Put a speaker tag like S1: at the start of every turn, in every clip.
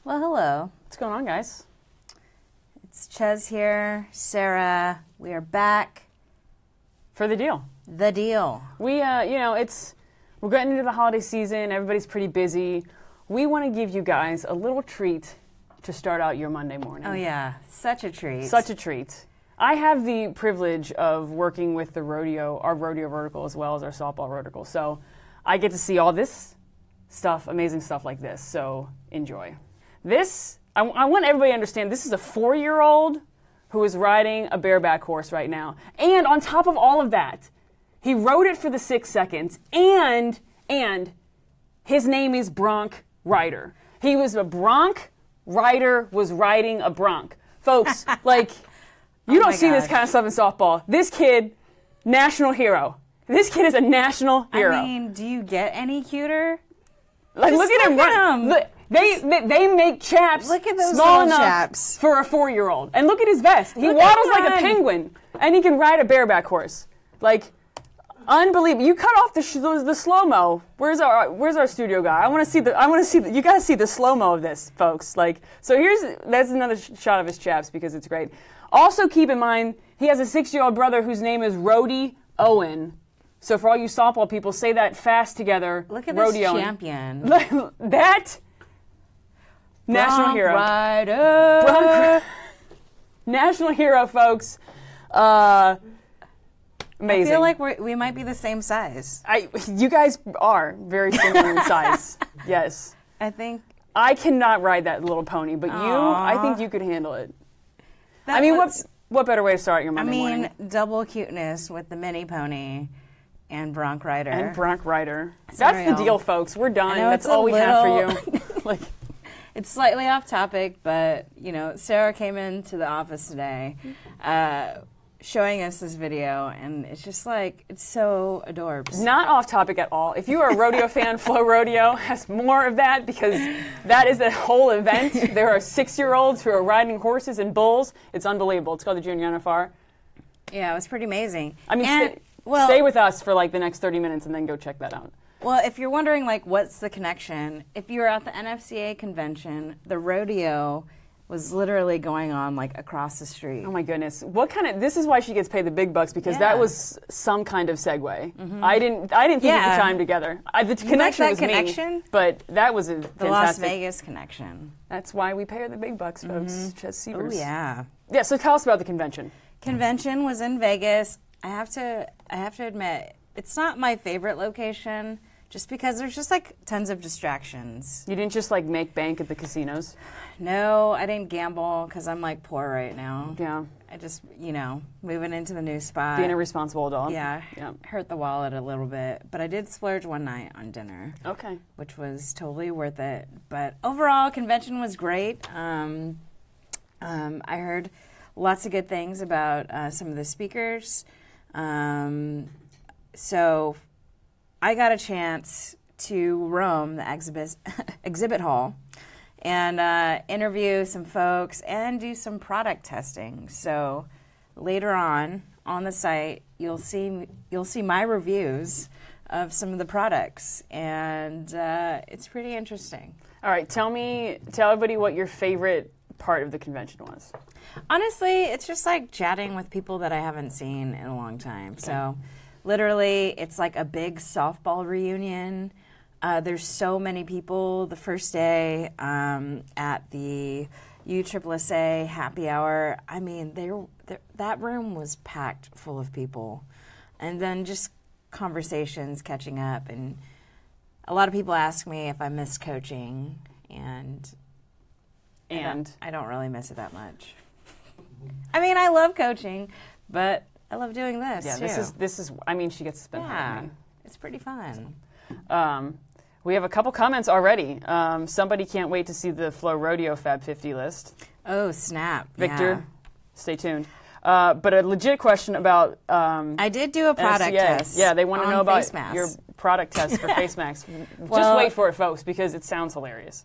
S1: Well, hello.
S2: What's going on, guys?
S1: It's Chez here, Sarah. We are back.
S2: For the deal.
S1: The deal.
S2: We, we're getting into the holiday season. Everybody's pretty busy. We want to give you guys a little treat to start out your Monday morning.
S1: Oh, yeah. Such a treat.
S2: Such a treat. I have the privilege of working with our rodeo vertical as well as our softball vertical. So I get to see all this stuff, amazing stuff like this. So enjoy. This, I want everybody to understand, this is a 4-year-old who is riding a bareback horse right now. And on top of all of that, he rode it for the 6 seconds, and his name is Bronc Rider. He was a Bronc Rider, was riding a Bronc. Folks, like, you don't see this kind of stuff in softball. This kid, national hero. This kid is a national hero.
S1: I mean, do you get any cuter?
S2: Like, look at him run. Look, they make chaps
S1: look at those
S2: small enough
S1: chaps
S2: for a 4-year-old. And look at his vest. He waddles like a penguin, and he can ride a bareback horse. Like, unbelievable. You cut off the slow-mo. Where's our studio guy? I want to see the. You got to see the slow-mo of this, folks. Like, so that's another shot of his chaps because it's great. Also, keep in mind he has a 6-year-old brother whose name is Rody Owen. So for all you softball people, say that fast together.
S1: Look at
S2: Rody
S1: this
S2: Owen.
S1: champion.
S2: That national
S1: Bronc
S2: hero.
S1: Rider.
S2: National hero, folks. Amazing.
S1: I feel like we might be the same size.
S2: You guys are very similar in size. Yes.
S1: I think.
S2: I cannot ride that little pony, but I think you could handle it. What better way to start your Monday morning?
S1: Double cuteness with the mini pony and Bronc Rider.
S2: And Bronc Rider. That's the deal, folks. We're done. That's all we have for you. Like,
S1: it's slightly off topic, but, Sarah came into the office today showing us this video, and it's just like, it's so adorbs.
S2: Not off topic at all. If you are a rodeo fan, Flo Rodeo has more of that because that is a whole event. There are 6-year-olds who are riding horses and bulls. It's unbelievable. It's called the Junior NFR.
S1: Yeah, it was pretty amazing.
S2: I mean, stay with us for like the next 30 minutes and then go check that out.
S1: Well, if you're wondering, like, what's the connection, if you were at the NFC convention, the rodeo was literally going on, like, across the street.
S2: Oh, my goodness. This is why she gets paid the big bucks, because that was some kind of segue. Mm-hmm. I didn't think at the time together. The connection was me, but that was a fantastic.
S1: The Las Vegas connection.
S2: That's why we pay her the big bucks, folks. Chez Sievers.
S1: Oh, yeah.
S2: Yeah, so tell us about the convention.
S1: Convention was in Vegas. I have to admit, it's not my favorite location, just because there's just like tons of distractions.
S2: You didn't just like make bank at the casinos?
S1: No, I didn't gamble because I'm like poor right now.
S2: Yeah.
S1: I just, moving into the new spot.
S2: Being a responsible adult.
S1: Yeah. Hurt the wallet a little bit. But I did splurge one night on dinner.
S2: Okay.
S1: Which was totally worth it. But overall, convention was great. I heard lots of good things about some of the speakers. So I got a chance to roam the exhibit hall and interview some folks and do some product testing. So later on the site, you'll see my reviews of some of the products, and it's pretty interesting.
S2: All right, tell everybody what your favorite part of the convention was.
S1: Honestly, it's just like chatting with people that I haven't seen in a long time. Okay. So literally, it's like a big softball reunion. There's so many people the first day at the USSSA happy hour. I mean, that room was packed full of people. And then just conversations, catching up. And a lot of people ask me if I miss coaching. And I don't really miss it that much. I mean, I love coaching, but I love doing this,
S2: too. This is, I mean, she gets to spend time with me.
S1: It's pretty fun.
S2: We have a couple comments already. Somebody can't wait to see the Flo Rodeo Fab 50 list.
S1: Oh, snap.
S2: Victor, stay tuned. But a legit question about...
S1: I did do a product test.
S2: Yeah, they want to know about your product test for face masks. Just wait for it, folks, because it sounds hilarious.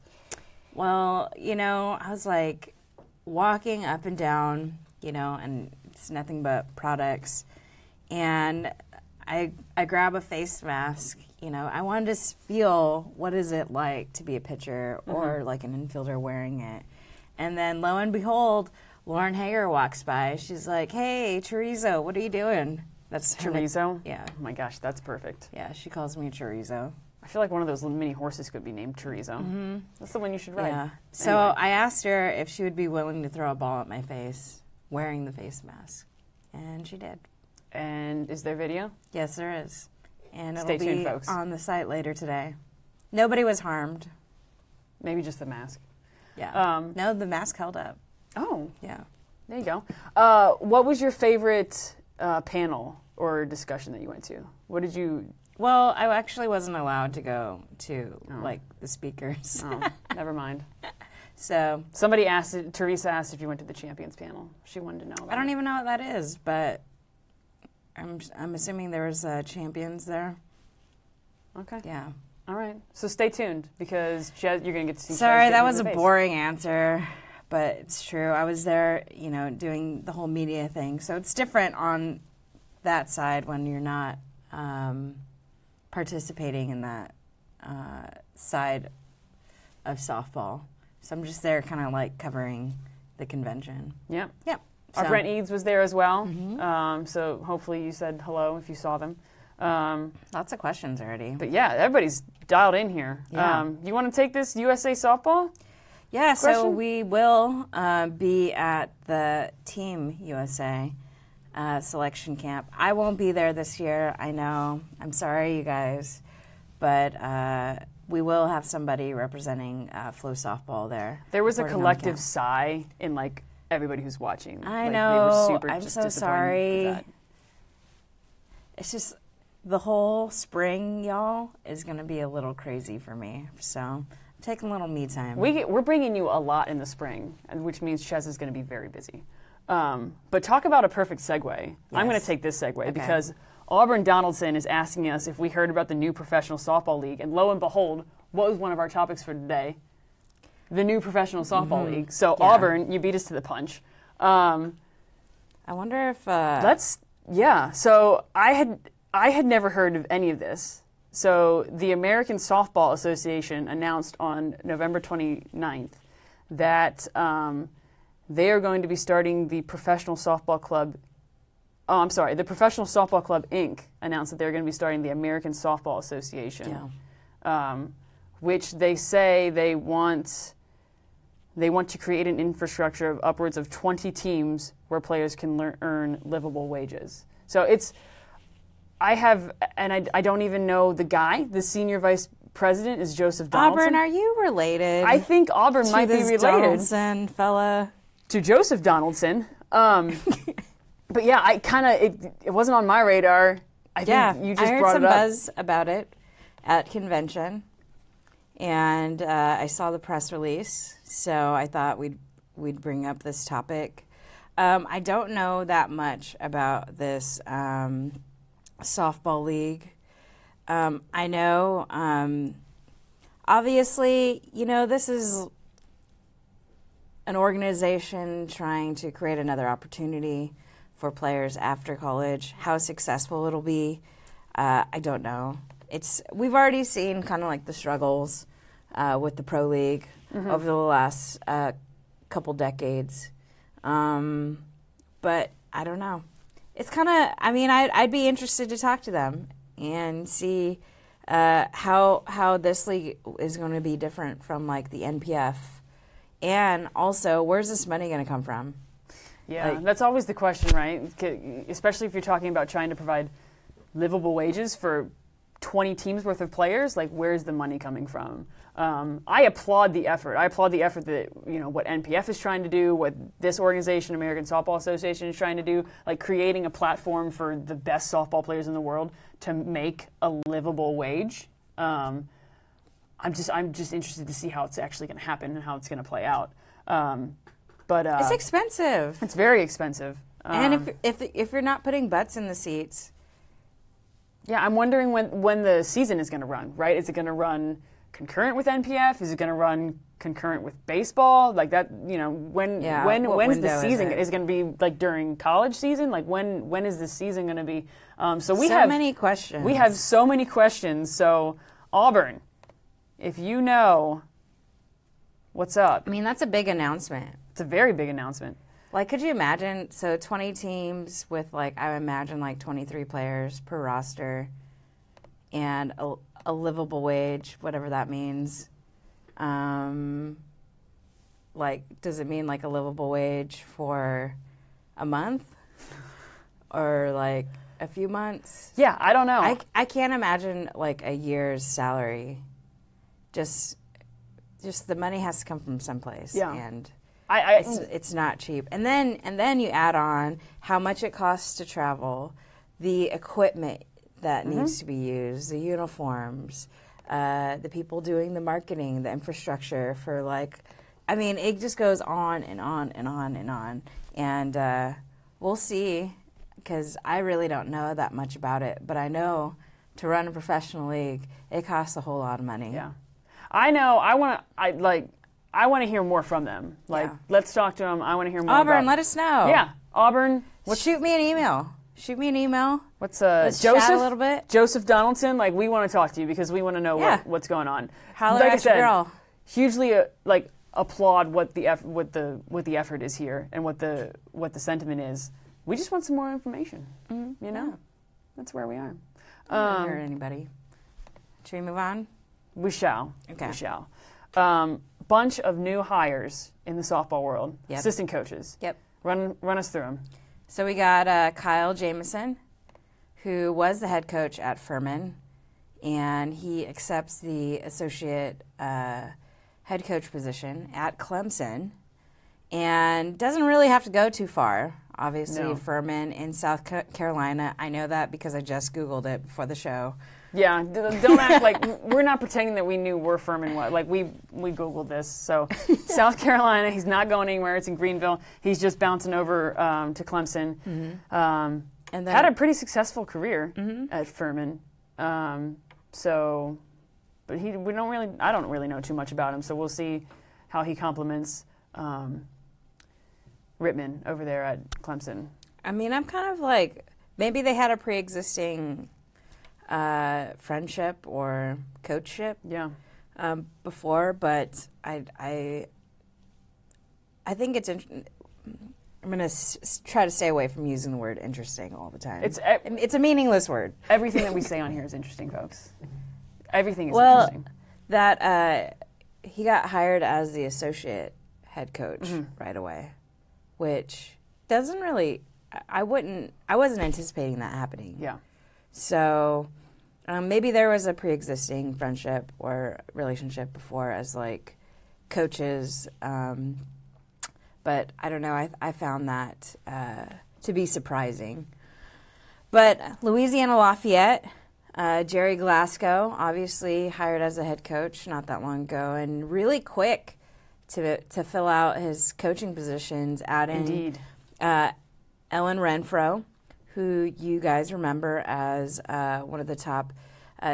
S1: Well, I was like walking up and down, and it's nothing but products. And I grab a face mask, I wanted to feel what is it like to be a pitcher or like an infielder wearing it. And then lo and behold, Lauren Hager walks by. She's like, "Hey, chorizo, what are you doing?" That's
S2: Chorizo?
S1: Yeah.
S2: Oh my gosh, that's perfect.
S1: Yeah, she calls me chorizo.
S2: I feel like one of those little mini horses could be named Chorizo. That's the one you should ride.
S1: Yeah. So
S2: Anyway.
S1: I asked her if she would be willing to throw a ball at my face wearing the face mask. And she did.
S2: And is there video?
S1: Yes, there is. And it'll
S2: Stay tuned,
S1: be
S2: folks.
S1: on the site later today. Nobody was harmed.
S2: Maybe just the mask.
S1: Yeah. No, the mask held up.
S2: Oh,
S1: Yeah.
S2: there you go. What was your favorite panel or discussion that you went to? What did you...
S1: Well, I actually wasn't allowed to go to, like, the speakers.
S2: Oh, never mind.
S1: So
S2: Somebody asked, Teresa asked if you went to the Champions panel. She wanted to know about
S1: I don't even know what that is, but I'm assuming there was champions there.
S2: Okay.
S1: Yeah.
S2: All right. So stay tuned because Chez, you're going to get to see Chez
S1: Sorry,
S2: get
S1: that
S2: in
S1: was
S2: the
S1: a
S2: face.
S1: boring answer, but it's true. I was there, doing the whole media thing. So it's different on that side when you're not participating in that side of softball. So I'm just there kind of like covering the convention.
S2: Yep.
S1: Yep.
S2: Our
S1: So-
S2: Brent Eads was there as well. So hopefully you said hello if you saw them.
S1: Lots of questions already.
S2: But yeah, everybody's dialed in here.
S1: Yeah.
S2: You want to take this USA softball?
S1: Yeah, so
S2: Question?
S1: we will be at the Team USA selection camp. I won't be there this year, I know. I'm sorry, you guys. But we will have somebody representing FloSoftball there.
S2: There was a
S1: reporting on
S2: collective
S1: camp.
S2: sigh in like everybody who's watching.
S1: I
S2: Like,
S1: know.
S2: They were super
S1: I'm
S2: just
S1: so
S2: disappointed
S1: sorry.
S2: with that.
S1: It's just the whole spring, y'all, is going to be a little crazy for me. So I'm taking a little me time.
S2: We're bringing you a lot in the spring, which means Chez is going to be very busy. But talk about a perfect segue. I'm going to take this segue because Auburn Donaldson is asking us if we heard about the new professional softball league. And lo and behold, what was one of our topics for today? The new professional softball league. So
S1: Yeah.
S2: Auburn, you beat us to the punch.
S1: I wonder if...
S2: So I had never heard of any of this. So the American Softball Association announced on November 29th that they are going to be starting the Professional Softball Club. Oh, I'm sorry. The Professional Softball Club, Inc. announced that they're going to be starting the American Softball Association, which they say they want to create an infrastructure of upwards of 20 teams where players can earn livable wages. So I don't even know the guy. The senior vice president is Joseph Donaldson.
S1: Auburn, are you related?
S2: I think Auburn might be
S1: this
S2: related
S1: Donaldson fella.
S2: to Joseph Donaldson. But yeah, it wasn't on my radar. I think you just
S1: I heard
S2: brought
S1: some
S2: it up.
S1: buzz about it at convention, and I saw the press release, so I thought we'd bring up this topic. I don't know that much about this softball league. I know, obviously, this is an organization trying to create another opportunity for players after college. How successful it'll be, I don't know. We've already seen kind of like the struggles with the pro league over the last couple decades, but I don't know. It's kind of. I mean, I'd be interested to talk to them and see how this league is going to be different from like the NPF, and also where's this money going to come from?
S2: Yeah, that's always the question, right? Especially if you're talking about trying to provide livable wages for 20 teams worth of players. Like, where's the money coming from? I applaud the effort. I applaud the effort that, what NPF is trying to do, what this organization, American Softball Association, is trying to do, like creating a platform for the best softball players in the world to make a livable wage. I'm just interested to see how it's actually going to happen and how it's going to play out. But
S1: It's expensive.
S2: It's very expensive.
S1: And if you're not putting butts in the seats,
S2: yeah, I'm wondering when the season is going to run, right? Is it going to run concurrent with NPF? Is it going to run concurrent with baseball? Like that, when is the season? Is it going to be like during college season? Like when is this season going to be? So we have
S1: many questions.
S2: We have so many questions. So Auburn, if you know, what's up?
S1: I mean, that's a big announcement.
S2: It's a very big announcement.
S1: Like, could you imagine? So 20 teams with, like, I imagine, like, 23 players per roster and a livable wage, whatever that means. Like, does it mean, like, a livable wage for a month or, like, a few months?
S2: Yeah, I don't know.
S1: I can't imagine, like, a year's salary. Just the money has to come from someplace.
S2: Yeah.
S1: And
S2: it's
S1: it's not cheap. And then you add on how much it costs to travel, the equipment that needs to be used, the uniforms, the people doing the marketing, the infrastructure for, like, I mean, it just goes on and on and on and on. And we'll see, because I really don't know that much about it. But I know to run a professional league, it costs a whole lot of money.
S2: Yeah. I know. I want to hear more from them. Like, let's talk to them. I want to hear more.
S1: Auburn, let us know.
S2: Yeah, Auburn.
S1: Shoot me an email.
S2: Let's
S1: Let's
S2: Joseph,
S1: chat a little bit.
S2: Joseph Donaldson. Like, we want to talk to you because we want to know what's going on.
S1: Holler
S2: like
S1: at
S2: I said,
S1: your girl.
S2: Hugely applaud what the effort is here and what the sentiment is. We just want some more information. You know, that's where we are.
S1: I don't hear anybody. Should we move on?
S2: We shall.
S1: Okay.
S2: We shall. Bunch of new hires in the softball world.
S1: Yep.
S2: Assistant coaches.
S1: Yep.
S2: Run us through them.
S1: So we got Kyle Jameson, who was the head coach at Furman, and he accepts the associate head coach position at Clemson, and doesn't really have to go too far. Obviously,
S2: No.
S1: Furman in South Carolina. I know that because I just Googled it before the show.
S2: Yeah, don't act like we're not pretending that we knew where Furman was. Like, we Googled this. So, South Carolina, he's not going anywhere. It's in Greenville. He's just bouncing over to Clemson. And then had a pretty successful career at Furman. So, but I don't really know too much about him. So we'll see how he complements Rittman over there at Clemson.
S1: I mean, I'm kind of like, maybe they had a pre-existing friendship or coachship before, but I think it's I'm going to try to stay away from using the word interesting all the time. It's a meaningless word.
S2: Everything that we say on here is interesting, folks. Everything is interesting.
S1: That he got hired as the associate head coach right away, which doesn't really, I wasn't anticipating that happening.
S2: Yeah.
S1: So maybe there was a pre-existing friendship or relationship before as, like, coaches, but I don't know. I found that to be surprising. But Louisiana Lafayette, Jerry Glasgow, obviously hired as a head coach not that long ago, and really quick to fill out his coaching positions, adding Ellen Renfro, who you guys remember as one of the top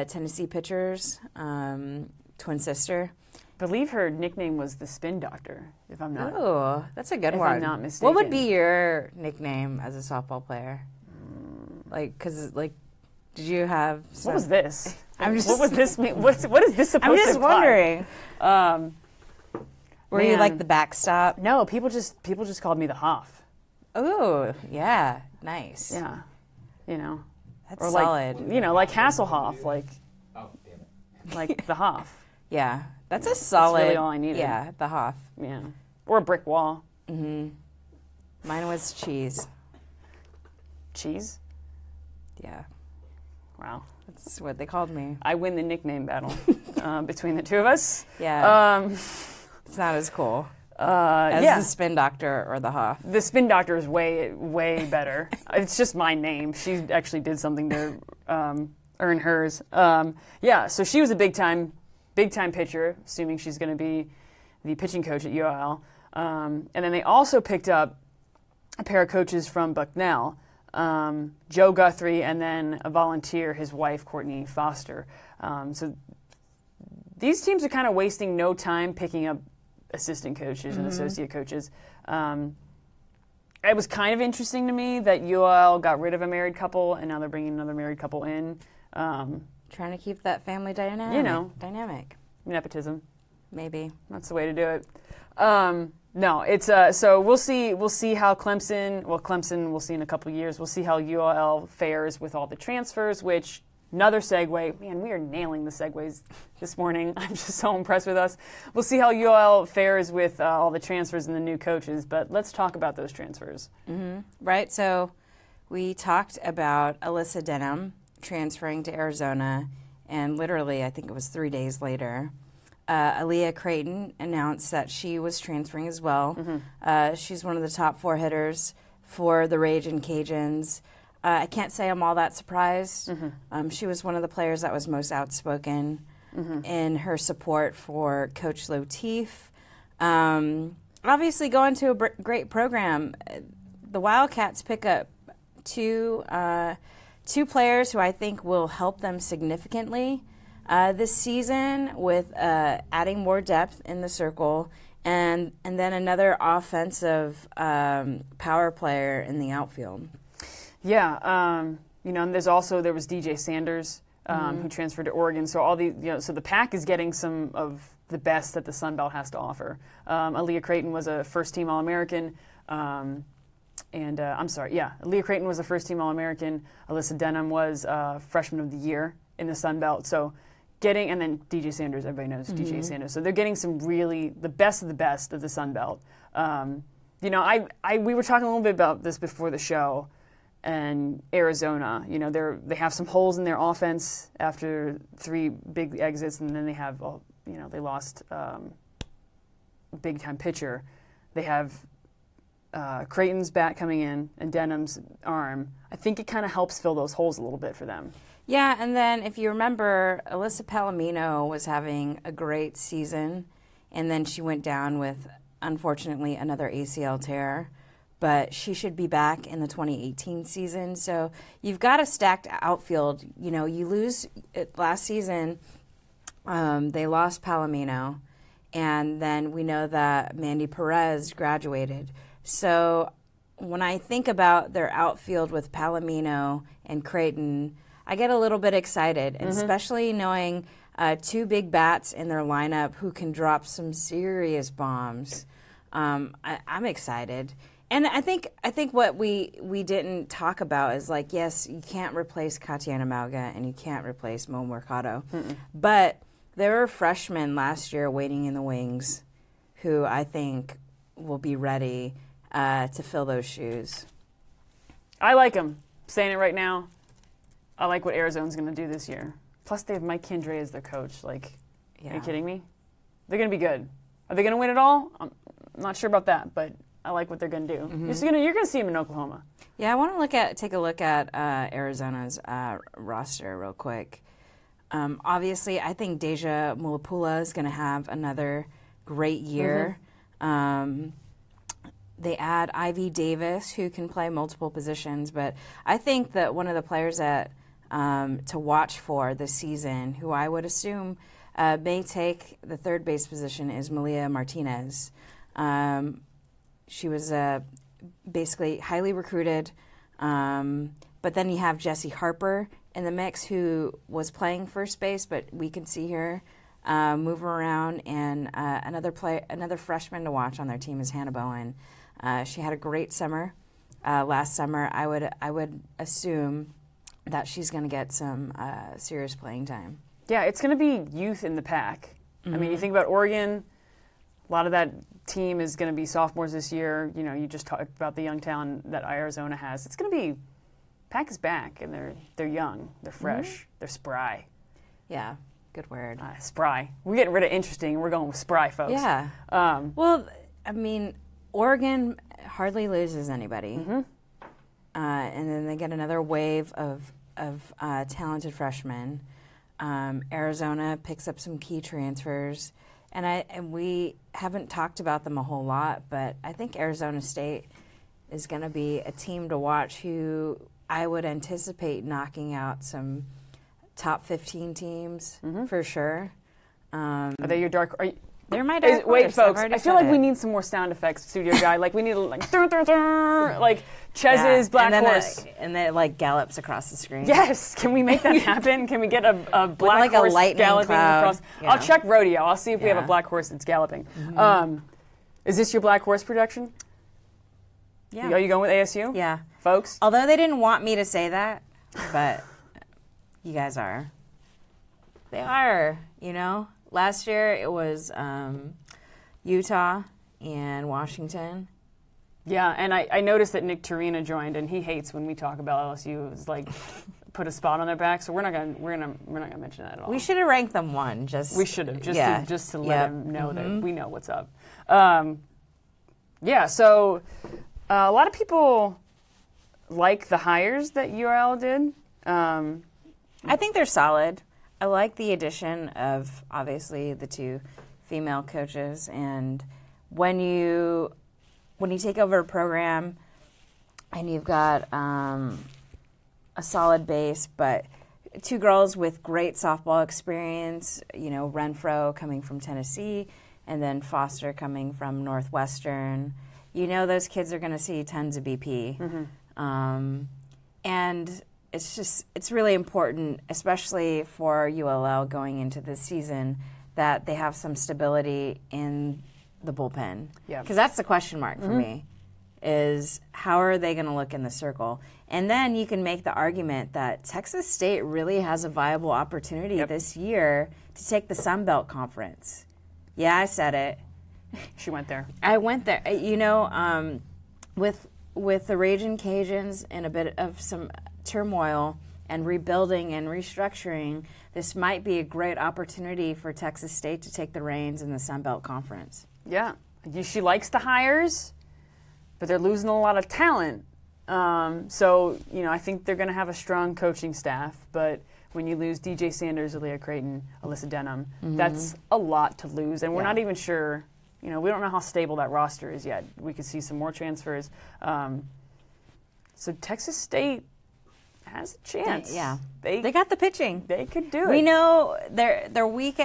S1: Tennessee pitchers, twin sister.
S2: I believe her nickname was the Spin Doctor, if I'm not.
S1: Oh, that's a good one.
S2: If I'm not mistaken.
S1: What would be your nickname as a softball player? Like, because, like, did you have some...
S2: What was this?
S1: What
S2: was this mean? What is this supposed to
S1: I'm just
S2: imply?
S1: wondering. Were you, like, the backstop?
S2: No, people just called me the Hoff.
S1: Oh, yeah. Nice.
S2: Yeah. You know.
S1: That's
S2: or
S1: solid.
S2: Like, like Hasselhoff, like... Oh, damn it. Like the Hoff.
S1: Yeah. That's a solid...
S2: That's really all I needed.
S1: Yeah, the Hoff.
S2: Yeah. Or a brick wall.
S1: Mm-hmm. Mine was Cheese.
S2: Cheese?
S1: Yeah.
S2: Wow.
S1: That's what they called me.
S2: I win the nickname battle between the two of us.
S1: Yeah. It's not as cool as the Spin Doctor or the Hoff.
S2: The Spin Doctor is way, way better. It's just my name. She actually did something to earn hers. So she was a big-time pitcher, assuming she's going to be the pitching coach at UIL. And then they also picked up a pair of coaches from Bucknell, Joe Guthrie, and then a volunteer, his wife, Courtney Foster. So these teams are kind of wasting no time picking up assistant coaches and associate coaches. It was kind of interesting to me that UL got rid of a married couple and now they're bringing another married couple in.
S1: Trying to keep that family dynamic.
S2: You know.
S1: Dynamic.
S2: Nepotism.
S1: Maybe.
S2: That's the way to do it. No, it's so we'll see how Clemson. Well, Clemson we'll see in a couple years. We'll see how UL fares with all the transfers. Which another segue. Man, we are nailing the segues this morning. I'm just so impressed with us. We'll see how UL fares with all the transfers and the new coaches. But let's talk about those transfers.
S1: Mm-hmm. Right. So we talked about Alyssa Denham transferring to Arizona, and literally, I think it was 3 days later, Aliyah Creighton announced that she was transferring as well. She's one of the top 4 hitters for the Ragin' Cajuns. I can't say I'm all that surprised. She was one of the players that was most outspoken in her support for Coach Lateef. Obviously, going to a great program. The Wildcats pick up two players who I think will help them significantly this season with adding more depth in the circle and then another offensive power player in the outfield.
S2: Yeah, and there was DJ Sanders who transferred to Oregon. So all so the Pac is getting some of the best that the Sun Belt has to offer. Aliyah Creighton was a first-team All-American. Aliyah Creighton was a first-team All-American. Alyssa Denham was Freshman of the Year in the Sun Belt. So and then DJ Sanders, everybody knows DJ Sanders. So they're getting some really the best of the Sun Belt. We were talking a little bit about this before the show, and Arizona. They have some holes in their offense after 3 big exits, and then they have they lost a big-time pitcher. They have Creighton's bat coming in and Denham's arm. I think it kind of helps fill those holes a little bit for them.
S1: Yeah, and then if you remember, Alyssa Palomino was having a great season, and then she went down with, unfortunately, another ACL tear. But she should be back in the 2018 season. So you've got a stacked outfield. You lose last season, they lost Palomino, and then we know that Mandy Perez graduated. So when I think about their outfield with Palomino and Creighton, I get a little bit excited, especially knowing 2 big bats in their lineup who can drop some serious bombs. I'm excited. And I think what we didn't talk about is, yes, you can't replace Katiana Malga and you can't replace Mo Mercado. But there were freshmen last year waiting in the wings who I think will be ready to fill those shoes.
S2: I like them. Saying it right now. I like what Arizona's going to do this year. Plus, they have Mike Kindre as their coach. Are you kidding me? They're going to be good. Are they going to win it all? I'm not sure about that, but I like what they're going to do. You're going to see them in Oklahoma.
S1: Yeah, I want to take a look at Arizona's roster real quick. Obviously, I think Deja Mulapula is going to have another great year. They add Ivy Davis, who can play multiple positions, but I think that one of the players that to watch for this season, who I would assume may take the third base position, is Malia Martinez. She was basically highly recruited, but then you have Jessie Harper in the mix, who was playing first base, but we can see her move around. And another freshman to watch on their team is Hannah Bowen. She had a great summer last summer. I would assume that she's going to get some serious playing time.
S2: Yeah, it's going to be youth in the Pac. I mean, you think about Oregon, a lot of that team is going to be sophomores this year. You just talked about the young talent that Arizona has. It's going to be, Pac is back, and they're young, they're fresh, they're spry.
S1: Yeah, good word.
S2: Spry. We're getting rid of interesting, and we're going with spry, folks.
S1: Yeah. Well, I mean, Oregon hardly loses anybody. And then they get another wave of talented freshmen. Arizona picks up some key transfers. And we haven't talked about them a whole lot, but I think Arizona State is going to be a team to watch who I would anticipate knocking out some top 15 teams for sure.
S2: Are they your dark?
S1: They're my dark horse.
S2: Wait, folks.
S1: I've
S2: I feel like we need some more sound effects, studio guy. Like we need like like Chez's black horse,
S1: and then it like gallops across the screen.
S2: Yes, can we make that happen? Can we get a black
S1: like
S2: horse
S1: a lightning
S2: galloping
S1: cloud.
S2: across?
S1: Yeah.
S2: I'll check rodeo. I'll see if we have a
S1: Yeah.
S2: black horse that's galloping. Is this your black horse projection?
S1: Yeah.
S2: Are you going with ASU?
S1: Yeah.
S2: Folks.
S1: Although they didn't want me to say that, but you guys are. They are. You know, last year it was Utah and Washington.
S2: Yeah, and I noticed that Nick Torina joined, and he hates when we talk about LSU. It's like put a spot on their back, so we're not gonna mention that at all.
S1: We should have ranked them one.
S2: We should have just to let him know that we know what's up. So a lot of people like the hires that URL did.
S1: I think they're solid. I like the addition of obviously the 2 female coaches, and when you take over a program and you've got a solid base, but 2 girls with great softball experience, you know, Renfro coming from Tennessee and then Foster coming from Northwestern, you know those kids are going to see tons of BP. And it's really important, especially for ULL going into this season, that they have some stability in the bullpen.
S2: Yeah.
S1: Because that's the question mark for me, is how are they going to look in the circle? And then you can make the argument that Texas State really has a viable opportunity this year to take the Sun Belt Conference. Yeah, I said it.
S2: She went there.
S1: I went there. You know, with the Ragin' Cajuns and a bit of some turmoil and rebuilding and restructuring, this might be a great opportunity for Texas State to take the reins in the Sun Belt Conference.
S2: Yeah. She likes the hires, but they're losing a lot of talent. So, you know, I think they're going to have a strong coaching staff, but when you lose DJ Sanders, Aliyah Creighton, Alyssa Denham, that's a lot to lose, and we're not even sure, you know, we don't know how stable that roster is yet. We could see some more transfers. So Texas State has a chance.
S1: They got the pitching.
S2: They could do it.
S1: We know their weak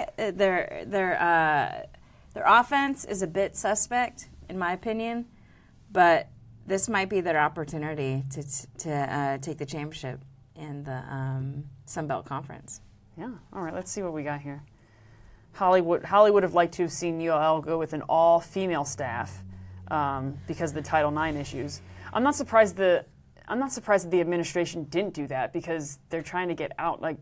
S1: their offense is a bit suspect in my opinion, but this might be their opportunity to take the championship in the Sun Belt Conference.
S2: Yeah. All right. Let's see what we got here. Holly would have liked to have seen ULL go with an all-female staff because of the Title IX issues. I'm not surprised that the administration didn't do that because they're trying to get out. Like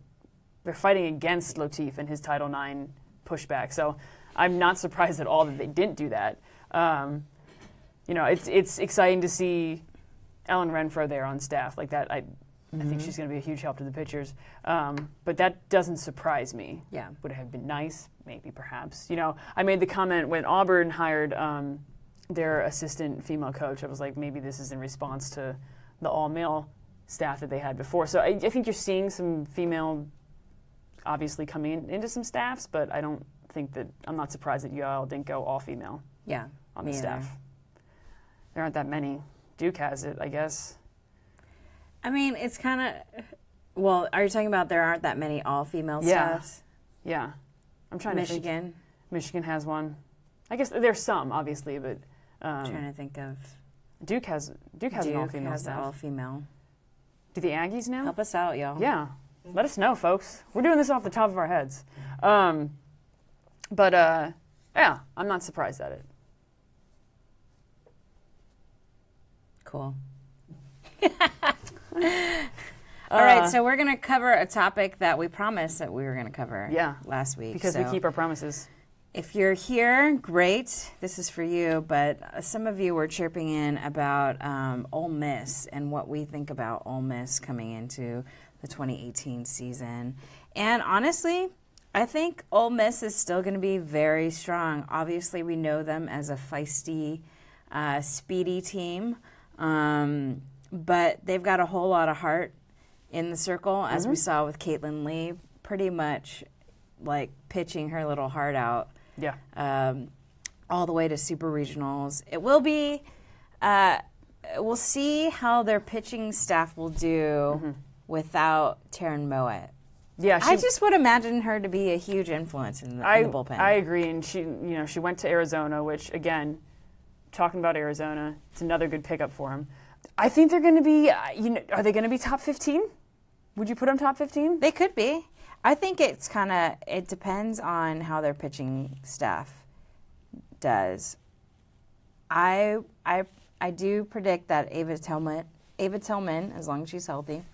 S2: they're fighting against Latif and his Title IX pushback. So I'm not surprised at all that they didn't do that. You know, it's exciting to see Ellen Renfro there on staff like that. I think she's going to be a huge help to the pitchers. But that doesn't surprise me.
S1: Yeah.
S2: Would it have been nice? Maybe, perhaps. You know, I made the comment when Auburn hired their assistant female coach. I was like, maybe this is in response to the all-male staff that they had before. So I think you're seeing some female, obviously, coming into some staffs, but I don't think that, I'm not surprised that UL didn't go all-female on the staff. There aren't that many. Duke has it, I guess.
S1: I mean, it's kind of, well, are you talking about there aren't that many all-female staffs?
S2: Yeah. I'm trying to think. Michigan has one. I guess there's some, obviously, but...
S1: I'm trying to think of...
S2: Duke has an all-female staff.
S1: All-female.
S2: Do the Aggies now?
S1: Help us out, y'all.
S2: Yeah. Let us know, folks. We're doing this off the top of our heads. Yeah, I'm not surprised at it.
S1: Cool. All right, so we're going to cover a topic that we promised that we were going to cover last week.
S2: Because we keep our promises.
S1: If you're here, great. This is for you. But some of you were chirping in about Ole Miss and what we think about Ole Miss coming into the 2018 season. And honestly, I think Ole Miss is still going to be very strong. Obviously, we know them as a feisty, speedy team. But they've got a whole lot of heart in the circle, as we saw with Caitlin Lee, pretty much like pitching her little heart out.
S2: Yeah.
S1: All the way to super regionals. It will be, we'll see how their pitching staff will do without Taryn Mowat.
S2: Yeah,
S1: I just would imagine her to be a huge influence in the bullpen.
S2: I agree, and she went to Arizona, which again, talking about Arizona, it's another good pickup for him. I think they're going to be, are they going to be top 15? Would you put them top 15?
S1: They could be. I think it depends on how their pitching staff does. I do predict that Ava Tillman, as long as she's healthy,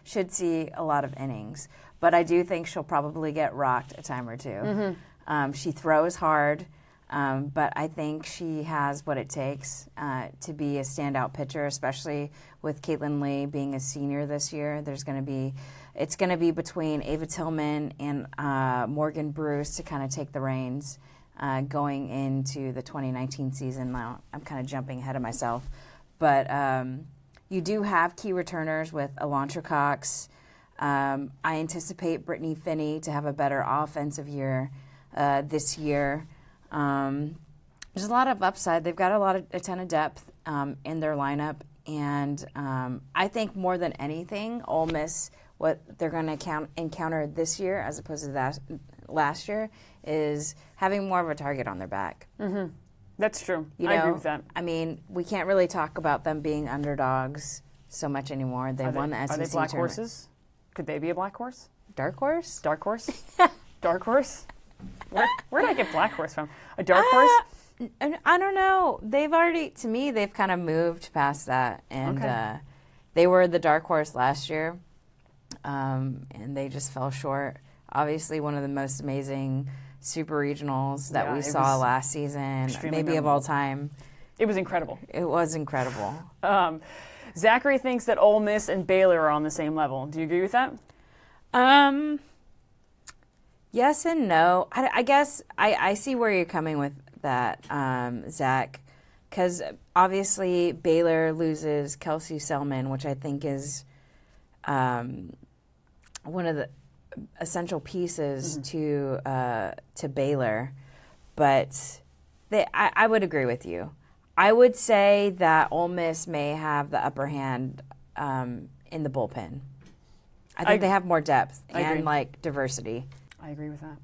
S1: should see a lot of innings. But I do think she'll probably get rocked a time or two. Mm-hmm. She throws hard, but I think she has what it takes to be a standout pitcher, especially with Caitlin Lee being a senior this year. It's going to be between Ava Tillman and Morgan Bruce to kind of take the reins going into the 2019 season. Now, I'm kind of jumping ahead of myself. But you do have key returners with Elantra Cox. I anticipate Brittany Finney to have a better offensive year this year. There's a lot of upside. They've got a ton of depth in their lineup. And I think more than anything, Ole Miss, what they're going to encounter this year as opposed to last year, is having more of a target on their back.
S2: Mm-hmm. That's true. I agree with that.
S1: I mean, we can't really talk about them being underdogs so much anymore. They won the SEC
S2: tournament. Are they black
S1: tournament.
S2: horses? Could they be a black horse?
S1: Dark horse?
S2: Dark horse? Dark horse? Where did I get black horse from? A dark horse?
S1: I don't know. They've kind of moved past that. And they were the dark horse last year, and they just fell short. Obviously, one of the most amazing super regionals that we saw last season, maybe of all time.
S2: It was incredible.
S1: It was incredible.
S2: Zachary thinks that Ole Miss and Baylor are on the same level. Do you agree with that?
S1: Yes and no. I guess I see where you're coming with that, Zach, because obviously Baylor loses Kelsey Selman, which I think is one of the essential pieces to Baylor, but I would agree with you. I would say that Ole Miss may have the upper hand in the bullpen. I think they have more depth and diversity.
S2: I agree with that.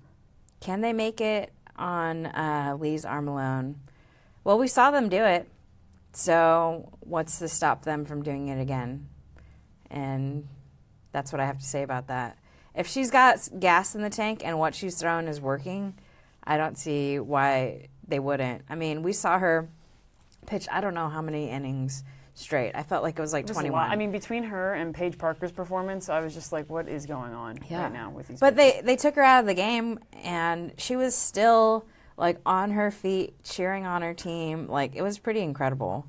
S1: Can they make it on Lee's arm alone? Well, we saw them do it, so what's to stop them from doing it again? And that's what I have to say about that. If she's got gas in the tank and what she's thrown is working, I don't see why they wouldn't. I mean, we saw her pitch I don't know how many innings straight. I felt like it was like 21.
S2: I mean, between her and Paige Parker's performance, I was just like, what is going on right now with these
S1: But
S2: pitchers?
S1: they took her out of the game, and she was still on her feet, cheering on her team. It was pretty incredible.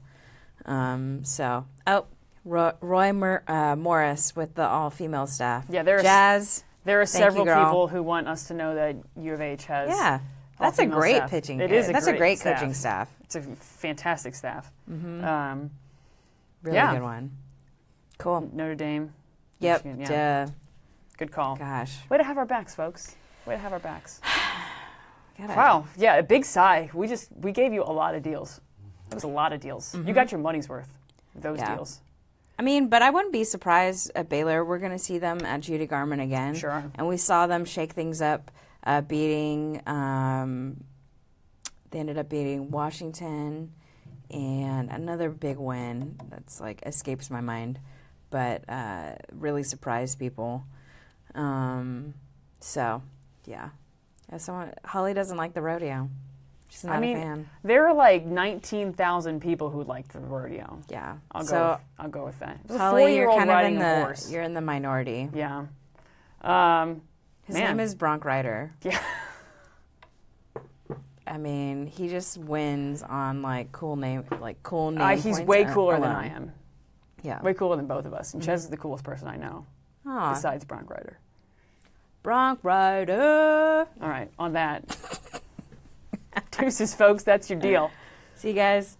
S1: Roy Morris with the all-female staff.
S2: Yeah,
S1: Jazz.
S2: There are several people who want us to know that U of H has.
S1: Yeah, that's a great
S2: staff.
S1: pitching.
S2: It is.
S1: That's a great
S2: staff.
S1: coaching staff.
S2: It's a fantastic staff.
S1: Mm-hmm. Really good one. Cool.
S2: Notre Dame.
S1: Yep.
S2: Michigan, yeah. Good call.
S1: Gosh.
S2: Way to have our backs, folks. Way to have our backs.
S1: God,
S2: wow. Yeah, a big sigh. We gave you a lot of deals. It was a lot of deals. Mm-hmm. You got your money's worth with those deals.
S1: I mean, but I wouldn't be surprised at Baylor. We're going to see them at Judy Garment again.
S2: Sure.
S1: And we saw them shake things up, beating. They ended up beating Washington, and another big win that's escapes my mind, but really surprised people. So, yeah. Holly doesn't like the rodeo. She's not a fan.
S2: There are 19,000 people who liked the rodeo.
S1: Yeah.
S2: I'll go with that. It was
S1: Holly,
S2: a 4-year-old
S1: you're
S2: riding a horse.
S1: You're in the minority.
S2: Yeah.
S1: His name is Bronc Rider.
S2: Yeah.
S1: I mean, he just wins on cool name
S2: He's way cooler than I am.
S1: Yeah.
S2: Way cooler than both of us. And Chez is the coolest person I know.
S1: Aww.
S2: Besides Bronc Rider.
S1: Bronc Rider.
S2: All right, on that. Deuces, folks, that's your deal.
S1: See you guys.